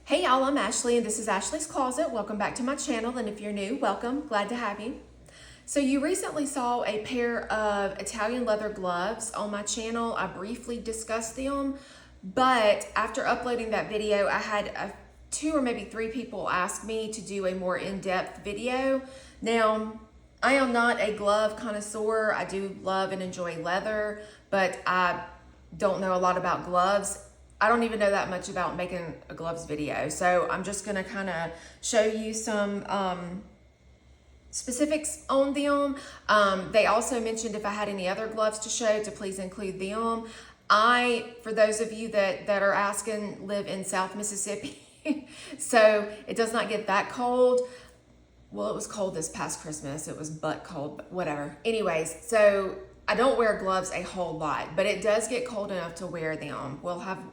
Hey y'all, I'm Ashley and this is Ashley's Closet. Welcome back to my channel, and if you're new, welcome. Glad to have you. So you recently saw a pair of Italian leather gloves on my channel. I briefly discussed them, but after uploading that video, I had two or maybe three people ask me to do a more in-depth video. Now, I am not a glove connoisseur. I do love and enjoy leather, but I don't know a lot about gloves. I don't even know that much about making a gloves video. So I'm just gonna kind of show you some specifics on them. They also mentioned if I had any other gloves to show to please include them. For those of you that are asking, live in South Mississippi. So it does not get that cold. Well, it was cold this past Christmas. It was butt cold, but whatever. Anyways, so I don't wear gloves a whole lot, but it does get cold enough to wear them. We'll have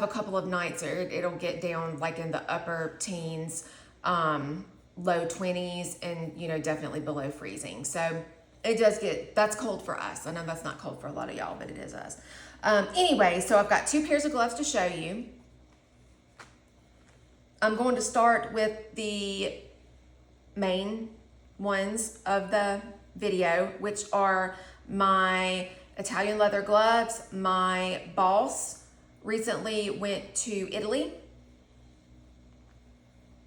a couple of nights or it'll get down like in the upper teens, low 20s, and definitely below freezing. So it does that's cold for us. I know that's not cold for a lot of y'all, but it is us. Anyway, so I've got two pairs of gloves to show you. I'm going to start with the main ones of the video, which are my Italian leather gloves. My boss recently went to Italy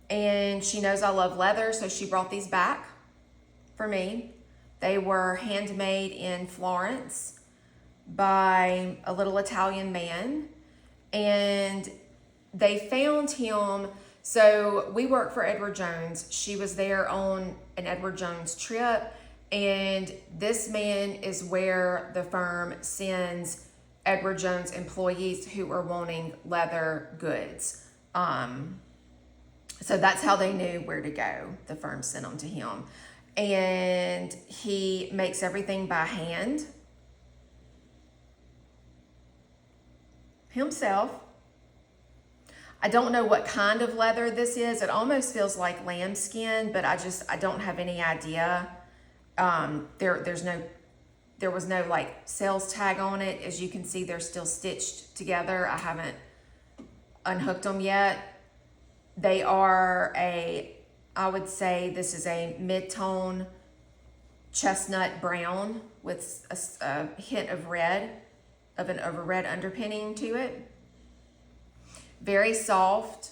and she knows I love leather, so she brought these back for me. They were handmade in Florence by a little Italian man, and they found him. So we work for Edward Jones. She was there on an Edward Jones trip, and this man is where the firm sends Edward Jones employees who are wanting leather goods. So that's how they knew where to go. The firm sent them to him. And he makes everything by hand himself. I don't know what kind of leather this is. It almost feels like lambskin, but I don't have any idea. There was no like sales tag on it. As you can see, they're still stitched together. I haven't unhooked them yet. They are I would say this is a mid-tone chestnut brown with a hint of red, of a red underpinning to it. Very soft.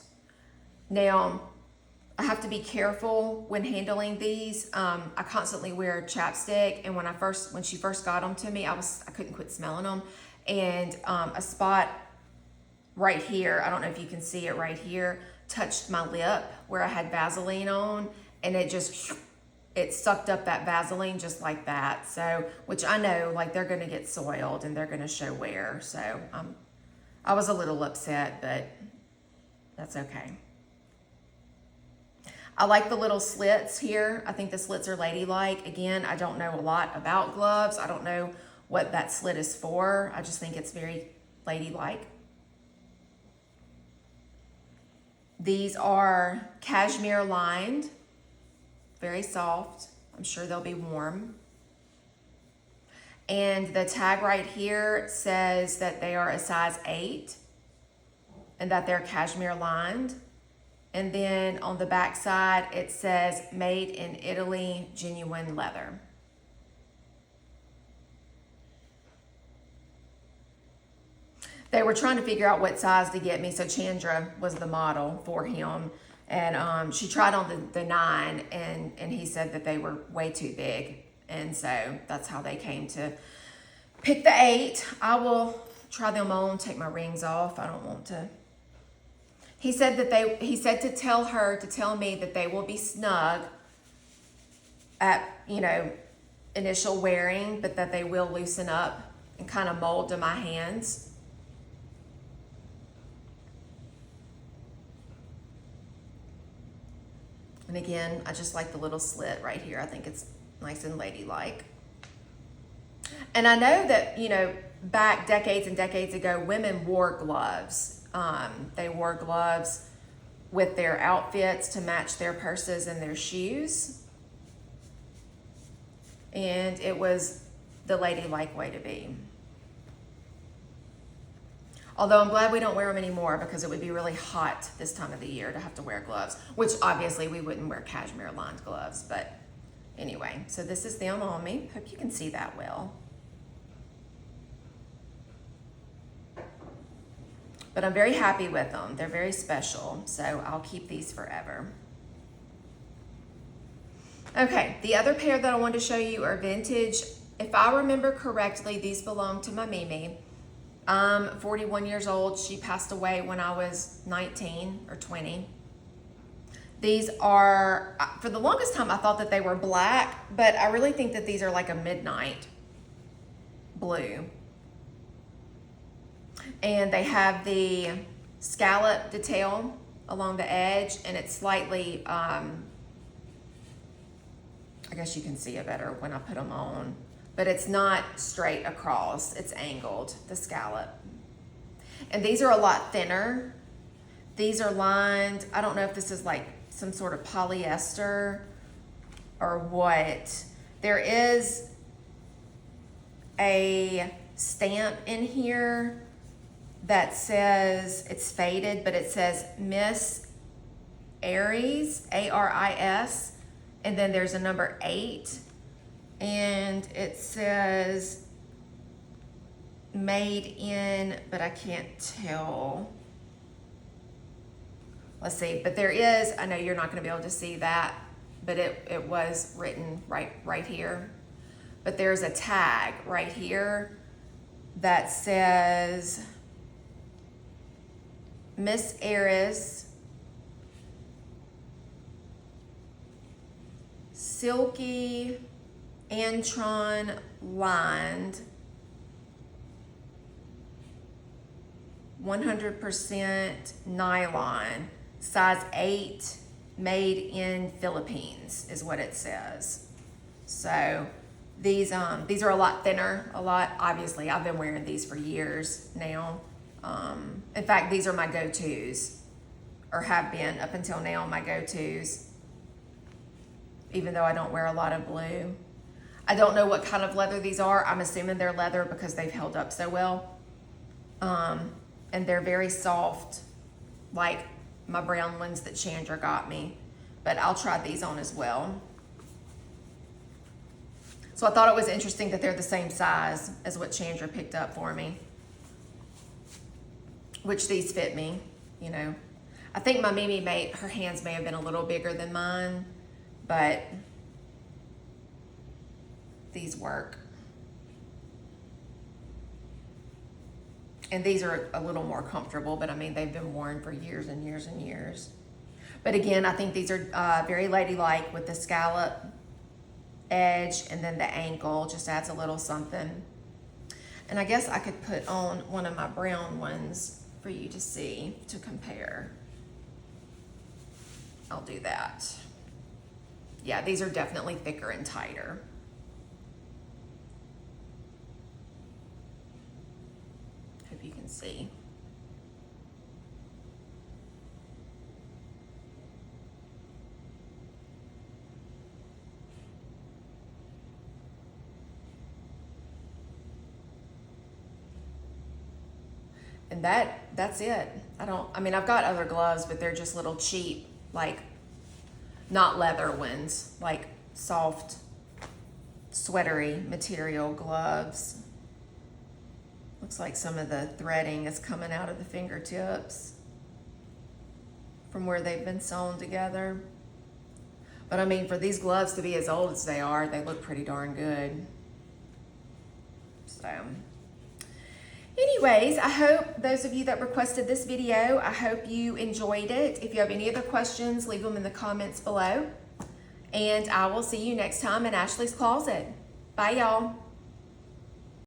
Now, I have to be careful when handling these. I constantly wear chapstick, and when she first got them to me, I couldn't quit smelling them. And a spot right here, I don't know if you can see it right here, touched my lip where I had Vaseline on, and it sucked up that Vaseline just like that. So, which I know, like, they're gonna get soiled and they're gonna show wear. So I was a little upset, but that's okay. I like the little slits here. I think the slits are ladylike. Again, I don't know a lot about gloves. I don't know what that slit is for. I just think it's very ladylike. These are cashmere lined, very soft. I'm sure they'll be warm. And the tag right here says that they are a size 8 and that they're cashmere lined. And then on the back side, it says made in Italy, genuine leather. They were trying to figure out what size to get me. So Chandra was the model for him. And she tried on the 9, and he said that they were way too big. And so that's how they came to pick the 8. I will try them on, take my rings off. I don't want to. He said to tell me that they will be snug at, initial wearing, but that they will loosen up and kind of mold to my hands. And again, I just like the little slit right here. I think it's nice and ladylike. And I know that, back decades and decades ago, women wore gloves. They wore gloves with their outfits to match their purses and their shoes. And it was the ladylike way to be. Although I'm glad we don't wear them anymore because it would be really hot this time of the year to have to wear gloves, which obviously we wouldn't wear cashmere lined gloves, but anyway, so this is them on me. Hope you can see that well. But I'm very happy with them. They're very special, so I'll keep these forever. Okay, the other pair that I wanted to show you are vintage. If I remember correctly, these belong to my Mimi. I'm 41 years old. She passed away when I was 19 or 20. These are, for the longest time, I thought that they were black, but I really think that these are like a midnight blue. And they have the scallop detail along the edge, and it's slightly, I guess you can see it better when I put them on, but it's not straight across, it's angled, the scallop. And these are a lot thinner. These are lined, I don't know if this is like some sort of polyester or what. There is a stamp in here that says, it's faded, but it says Miss Aries, A-R-I-S, and then there's a number 8, and it says made in, but I can't tell. Let's see, but there is, I know you're not gonna be able to see that, but it was written right here. But there's a tag right here that says Miss Aries, silky Antron lined, 100% nylon, size 8, made in Philippines is what it says. So these are a lot thinner, obviously I've been wearing these for years now. In fact, these are my go-tos, or have been up until now my go-tos, even though I don't wear a lot of blue. I don't know what kind of leather these are. I'm assuming they're leather because they've held up so well. And they're very soft, like my brown ones that Chandra got me, but I'll try these on as well. So I thought it was interesting that they're the same size as what Chandra picked up for me, which these fit me, you know. I think my Mimi her hands may have been a little bigger than mine, but these work. And these are a little more comfortable, but I mean, they've been worn for years and years and years. But again, I think these are very ladylike with the scallop edge, and then the ankle just adds a little something. And I guess I could put on one of my brown ones for you to see, to compare. I'll do that. Yeah, these are definitely thicker and tighter. Hope you can see. And that's it. I mean, I've got other gloves, but they're just little cheap, like not leather ones, like soft, sweatery material gloves. Looks like some of the threading is coming out of the fingertips from where they've been sewn together. But I mean, for these gloves to be as old as they are, they look pretty darn good. So anyways, I hope those of you that requested this video, I hope you enjoyed it. If you have any other questions, leave them in the comments below. And I will see you next time in Ashley's Closet. Bye, y'all.